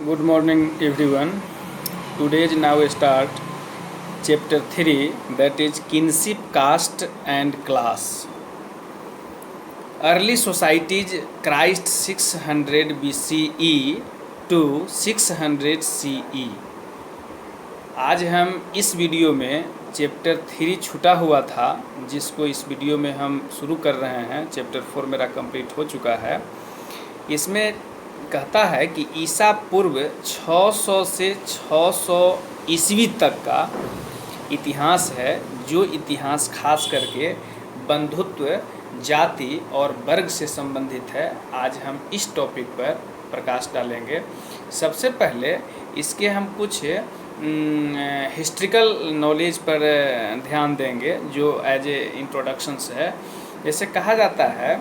Good morning, everyone. Today is now start chapter 3, that is kinship, caste and class. Early societies, Christ 600 BCE to 600 CE. आज हम इस video में chapter 3 छूटा हुआ था, जिसको इस वीडियो में हम शुरू कर रहे हैं। चैप्टर 4 मेरा कंप्लीट हो चुका है। इसमें कहता है कि ईसा पूर्व 600 से 600 ईस्वी तक का इतिहास है, जो इतिहास खास करके बंधुत्व, जाति और वर्ग से संबंधित है। आज हम इस टॉपिक पर प्रकाश डालेंगे। सबसे पहले इसके हम कुछ हिस्ट्रिकल नॉलेज पर ध्यान देंगे, जो एज ए इंट्रोडक्शंस है। जैसे कहा जाता है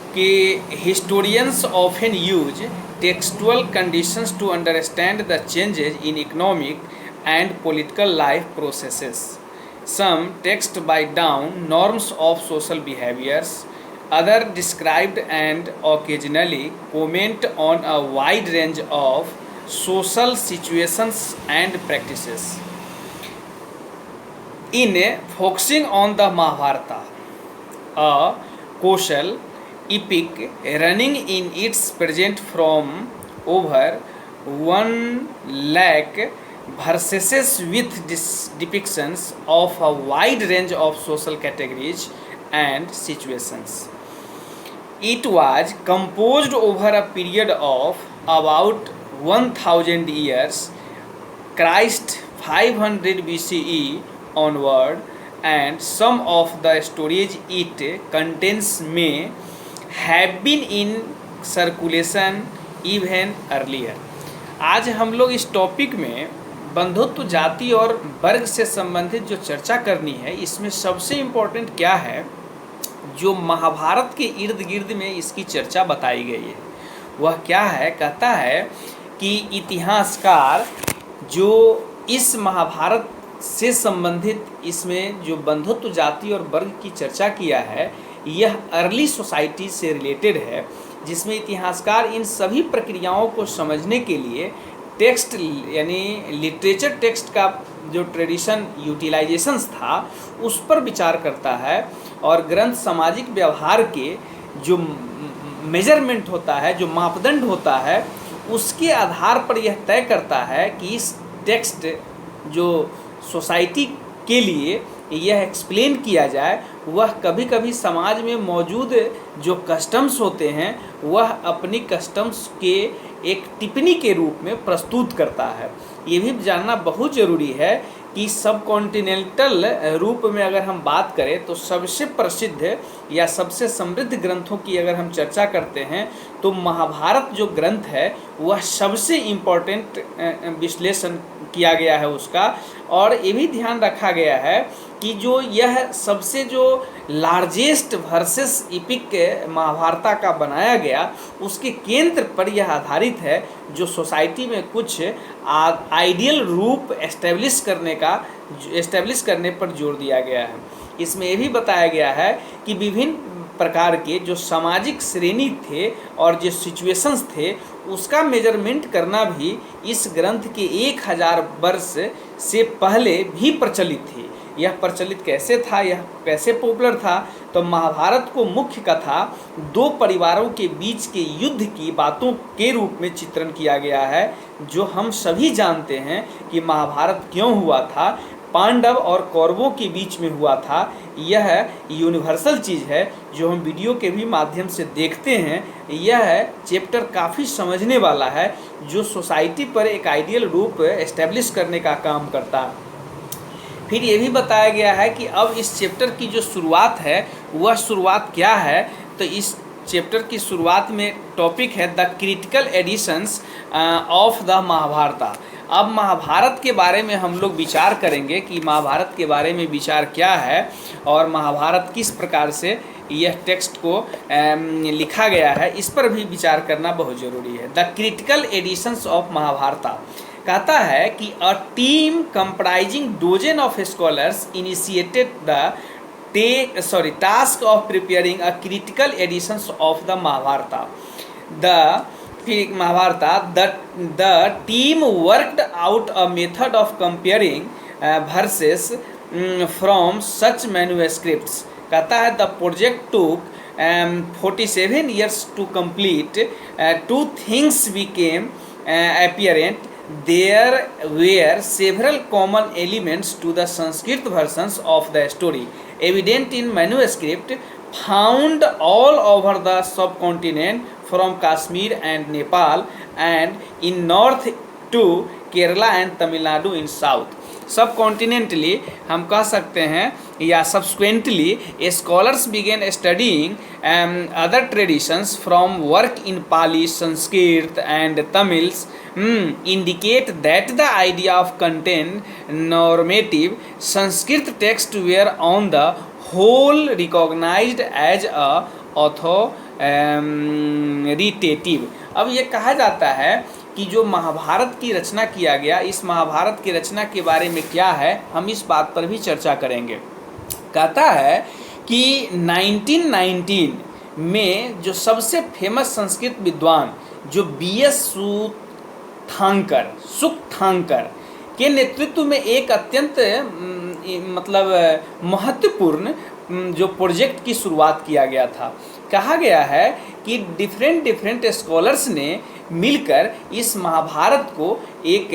कि historians often use textual conditions to understand the changes in economic and political life processes. Some text write down norms of social behaviors, other described and occasionally comment on a wide range of social situations and practices. In focusing on the Mahabharata, a colossal epic running in its present from over 1 lakh verses with depictions of a wide range of social categories and situations. It was composed over a period of about 1000 years, Christ 500 BCE onward, and some of the stories it contains may have been in circulation even earlier. आज हम लोग इस topic में बंधुत्व, जाति और वर्ग से संबंधित जो चर्चा करनी है, इसमें सबसे इम्पोर्टेंट क्या है, जो महाभारत के इर्द गिर्द में इसकी चर्चा बताई गई है, वह क्या है। कहता है कि इतिहासकार जो इस महाभारत से संबंधित इसमें जो बंधुत्व, जाति और वर्ग की चर्चा किया है, यह अर्ली सोसाइटी से रिलेटेड है, जिसमें इतिहासकार इन सभी प्रक्रियाओं को समझने के लिए टेक्स्ट यानी लिटरेचर टेक्स्ट का जो ट्रेडिशन यूटिलाइजेशंस था, उस पर विचार करता है। और ग्रंथ सामाजिक व्यवहार के जो मेजरमेंट होता है, जो मापदंड होता है, उसके आधार पर यह तय करता है कि इस टेक्स्ट जो सोसाइटी के लिए यह एक्सप्लेन किया जाए, वह कभी कभी समाज में मौजूद जो कस्टम्स होते हैं, वह अपनी कस्टम्स के एक टिप्पणी के रूप में प्रस्तुत करता है। ये भी जानना बहुत ज़रूरी है कि सब कॉन्टिनेंटल रूप में अगर हम बात करें तो सबसे प्रसिद्ध या सबसे समृद्ध ग्रंथों की अगर हम चर्चा करते हैं तो महाभारत जो ग्रंथ है, वह सबसे इम्पोर्टेंट विश्लेषण किया गया है उसका। और ये भी ध्यान रखा गया है कि जो यह सबसे जो लार्जेस्ट वर्सेस इपिक महाभारता का बनाया गया, उसके केंद्र पर यह आधारित है, जो सोसाइटी में कुछ आइडियल रूप एस्टेब्लिश करने पर जोर दिया गया है। इसमें यह भी बताया गया है कि विभिन्न प्रकार के जो सामाजिक श्रेणी थे और जो सिचुएशंस थे, उसका मेजरमेंट करना भी इस ग्रंथ के 1000 वर्ष से पहले भी प्रचलित थी। यह प्रचलित कैसे था, यह कैसे पॉपुलर था, तो महाभारत को मुख्य कथा 2 परिवारों के बीच के युद्ध की बातों के रूप में चित्रण किया गया है। जो हम सभी जानते हैं कि महाभारत क्यों हुआ था, पांडव और कौरवों के बीच में हुआ था। यह यूनिवर्सल चीज़ है, जो हम वीडियो के भी माध्यम से देखते हैं। यह चैप्टर काफ़ी समझने वाला है, जो सोसाइटी पर एक आइडियल रूप एस्टेब्लिश करने का काम करता है। फिर ये भी बताया गया है कि अब इस चैप्टर की जो शुरुआत है, वह शुरुआत क्या है। तो इस चैप्टर की शुरुआत में टॉपिक है the critical editions of the Mahabharata. अब महाभारत के बारे में हम लोग विचार करेंगे कि महाभारत के बारे में विचार क्या है और महाभारत किस प्रकार से यह टेक्स्ट को लिखा गया है, इस पर भी विचार करना बहुत ज़रूरी है। द क्रिटिकल एडिशंस ऑफ महाभारता कहता है कि a team comprising dozen of scholars initiated the task of preparing a critical editions of the Mahabharata. The फिर Mahabharata the team worked out a method of comparing verses from such manuscripts. कहता है the project टूक 47 years to complete. Two things became apparent. There were several common elements to the Sanskrit versions of the story, evident in manuscript found all over the subcontinent from Kashmir and Nepal, and in north to Kerala and Tamil Nadu in south. सब कॉन्टिनेंटली हम कह सकते हैं या subsequently scholars began studying other traditions from work in Pali Sanskrit and Tamils indicate that the idea of content normative Sanskrit text were on the whole recognized as a authoritative. अब ये कहा जाता है कि जो महाभारत की रचना किया गया, इस महाभारत की रचना के बारे में क्या है, हम इस बात पर भी चर्चा करेंगे। कहता है कि 1919 में जो सबसे फेमस संस्कृत विद्वान जो BS सुकथांकर के नेतृत्व में एक अत्यंत महत्वपूर्ण जो प्रोजेक्ट की शुरुआत किया गया था। कहा गया है कि डिफरेंट स्कॉलर्स ने मिलकर इस महाभारत को एक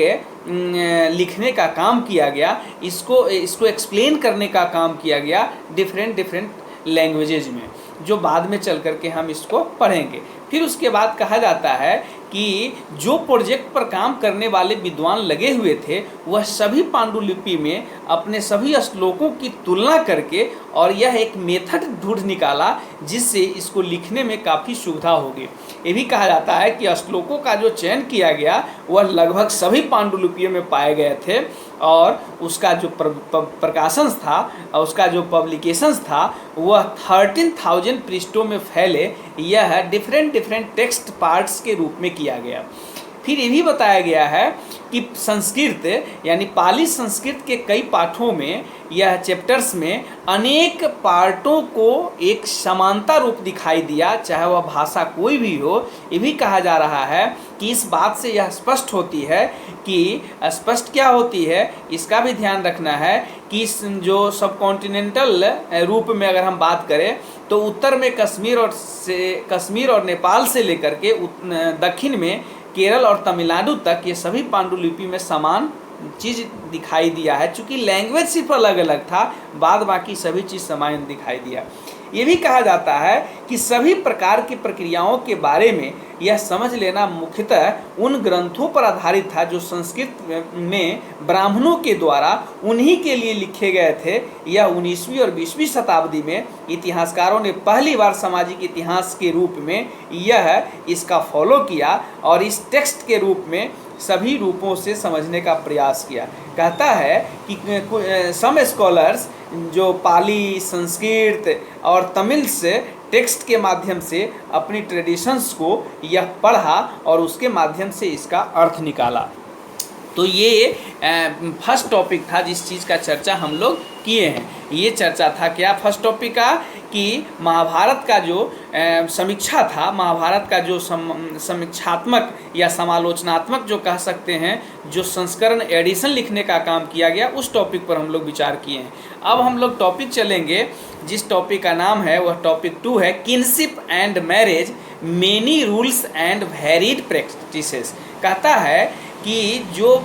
लिखने का काम किया गया, इसको एक्सप्लेन करने का काम किया गया डिफरेंट लैंग्वेजेज में, जो बाद में चल करके हम इसको पढ़ेंगे। फिर उसके बाद कहा जाता है कि जो प्रोजेक्ट पर काम करने वाले विद्वान लगे हुए थे वह सभी पांडुलिपि में अपने सभी श्लोकों की तुलना करके और यह एक मेथड ढूंढ निकाला जिससे इसको लिखने में काफ़ी सुविधा होगी। ये भी कहा जाता है कि श्लोकों का जो चयन किया गया वह लगभग सभी पांडुलिपियों में पाए गए थे और उसका जो प्रकाशन था और उसका जो पब्लिकेशंस था वह 13,000 पृष्ठों में फैले यह डिफरेंट टेक्स्ट पार्ट्स के रूप में किया गया। फिर ये भी बताया गया है कि संस्कृत यानी पाली संस्कृत के कई पाठों में यह चैप्टर्स में अनेक पार्टों को एक समानता रूप दिखाई दिया, चाहे वह भाषा कोई भी हो। ये भी कहा जा रहा है कि इस बात से यह स्पष्ट होती है कि स्पष्ट क्या होती है, इसका भी ध्यान रखना है कि जो सब कॉन्टिनेंटल रूप में अगर हम बात करें तो उत्तर में कश्मीर और नेपाल से लेकर के दक्षिण में केरल और तमिलनाडु तक ये सभी पांडुलिपि में समान चीज़ दिखाई दिया है। चूँकि लैंग्वेज सिर्फ अलग अलग था, बाद बाकी सभी चीज़ समान दिखाई दिया। ये भी कहा जाता है कि सभी प्रकार की प्रक्रियाओं के बारे में यह समझ लेना मुख्यतः उन ग्रंथों पर आधारित था जो संस्कृत में ब्राह्मणों के द्वारा उन्हीं के लिए लिखे गए थे। यह 19वीं और 20वीं शताब्दी में इतिहासकारों ने पहली बार सामाजिक इतिहास के रूप में यह इसका फॉलो किया और इस टेक्स्ट के रूप में सभी रूपों से समझने का प्रयास किया। कहता है कि सम स्कॉलर्स जो पाली संस्कृत और तमिल से टेक्स्ट के माध्यम से अपनी ट्रेडिशंस को यह पढ़ा और उसके माध्यम से इसका अर्थ निकाला। तो ये फर्स्ट टॉपिक था जिस चीज़ का चर्चा हम लोग किए हैं। ये चर्चा था क्या फर्स्ट टॉपिक का कि महाभारत का जो समीक्षा था, महाभारत का जो समीक्षात्मक या समालोचनात्मक जो कह सकते हैं जो संस्करण एडिशन लिखने का काम किया गया, उस टॉपिक पर हम लोग विचार किए हैं। अब हम लोग टॉपिक चलेंगे जिस टॉपिक का नाम है वह टॉपिक 2 है kinship and marriage many rules and varied practices. कहता है कि जो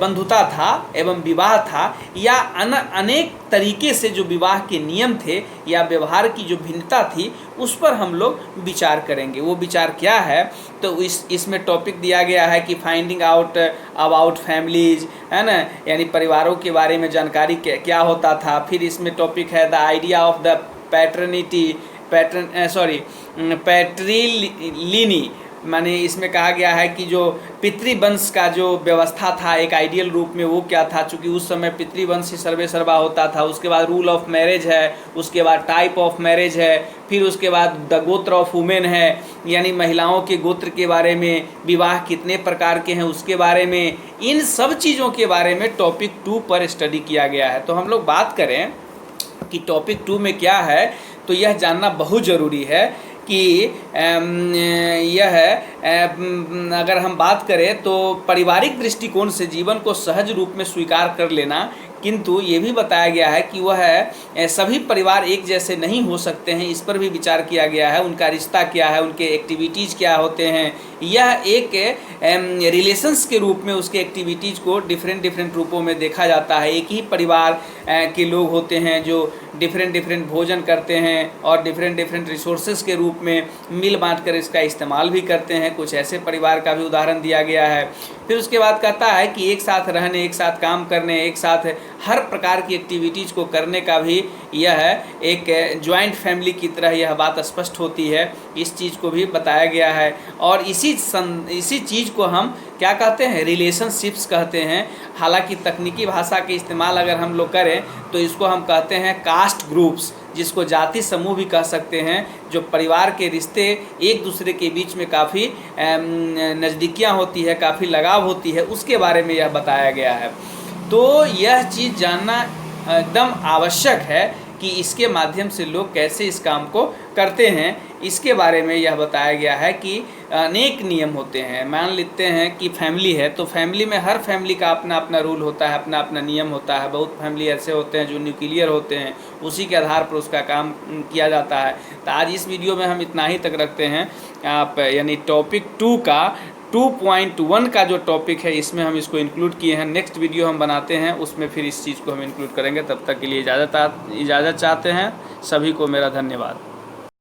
बंधुता था एवं विवाह था या अनेक तरीके से जो विवाह के नियम थे या व्यवहार की जो भिन्नता थी उस पर हम लोग विचार करेंगे। वो विचार क्या है, तो इसमें टॉपिक दिया गया है कि फाइंडिंग आउट अबाउट फैमिलीज, है ना, यानी परिवारों के बारे में जानकारी क्या होता था। फिर इसमें टॉपिक है द आइडिया ऑफ द पैट्रिलिनी, माने इसमें कहा गया है कि जो पितृवंश का जो व्यवस्था था एक आइडियल रूप में वो क्या था, चूँकि उस समय पितृवंश ही सर्वे सर्वा होता था। उसके बाद रूल ऑफ मैरिज है, उसके बाद टाइप ऑफ मैरिज है, फिर उसके बाद द गोत्र ऑफ वुमेन है, यानी महिलाओं के गोत्र के बारे में, विवाह कितने प्रकार के हैं उसके बारे में, इन सब चीज़ों के बारे में टॉपिक 2 पर स्टडी किया गया है। तो हम लोग बात करें कि टॉपिक 2 में क्या है, तो यह जानना बहुत ज़रूरी है कि यह अगर हम बात करें तो पारिवारिक दृष्टिकोण से जीवन को सहज रूप में स्वीकार कर लेना, किंतु ये भी बताया गया है कि वह सभी परिवार एक जैसे नहीं हो सकते हैं, इस पर भी विचार किया गया है। उनका रिश्ता क्या है, उनके एक्टिविटीज़ क्या होते हैं, यह एक रिलेशंस के रूप में उसके एक्टिविटीज़ को डिफरेंट रूपों में देखा जाता है। एक ही परिवार के लोग होते हैं जो डिफरेंट भोजन करते हैं और डिफरेंट रिसोर्सेज के रूप में मिल बांट कर इसका इस्तेमाल भी करते हैं। कुछ ऐसे परिवार का भी उदाहरण दिया गया है। फिर उसके बाद कहता है कि एक साथ रहने, एक साथ काम करने, एक साथ हर प्रकार की एक्टिविटीज़ को करने का भी यह एक जॉइंट फैमिली की तरह यह बात स्पष्ट होती है। इस चीज़ को भी बताया गया है और इसी चीज़ को हम क्या कहते हैं, रिलेशनशिप्स कहते हैं। हालांकि तकनीकी भाषा के इस्तेमाल अगर हम लोग करें तो इसको हम कहते हैं कास्ट ग्रुप्स, जिसको जाति समूह भी कह सकते हैं, जो परिवार के रिश्ते एक दूसरे के बीच में काफ़ी नज़दीकियाँ होती है, काफ़ी लगाव होती है, उसके बारे में यह बताया गया है। तो यह चीज़ जानना एकदम आवश्यक है कि इसके माध्यम से लोग कैसे इस काम को करते हैं। इसके बारे में यह बताया गया है कि अनेक नियम होते हैं। मान लेते हैं कि फैमिली है, तो फैमिली में हर फैमिली का अपना अपना रूल होता है, अपना अपना नियम होता है। बहुत फैमिली ऐसे होते हैं जो न्यूक्लियर होते हैं, उसी के आधार पर उसका काम किया जाता है। तो आज इस वीडियो में हम इतना ही तक रखते हैं। आप यानी टॉपिक 2 का 2.1 का जो टॉपिक है, इसमें हम इसको इंक्लूड किए हैं। नेक्स्ट वीडियो हम बनाते हैं, उसमें फिर इस चीज़ को हम इंक्लूड करेंगे। तब तक के लिए इजाज़त चाहते हैं। सभी को मेरा धन्यवाद।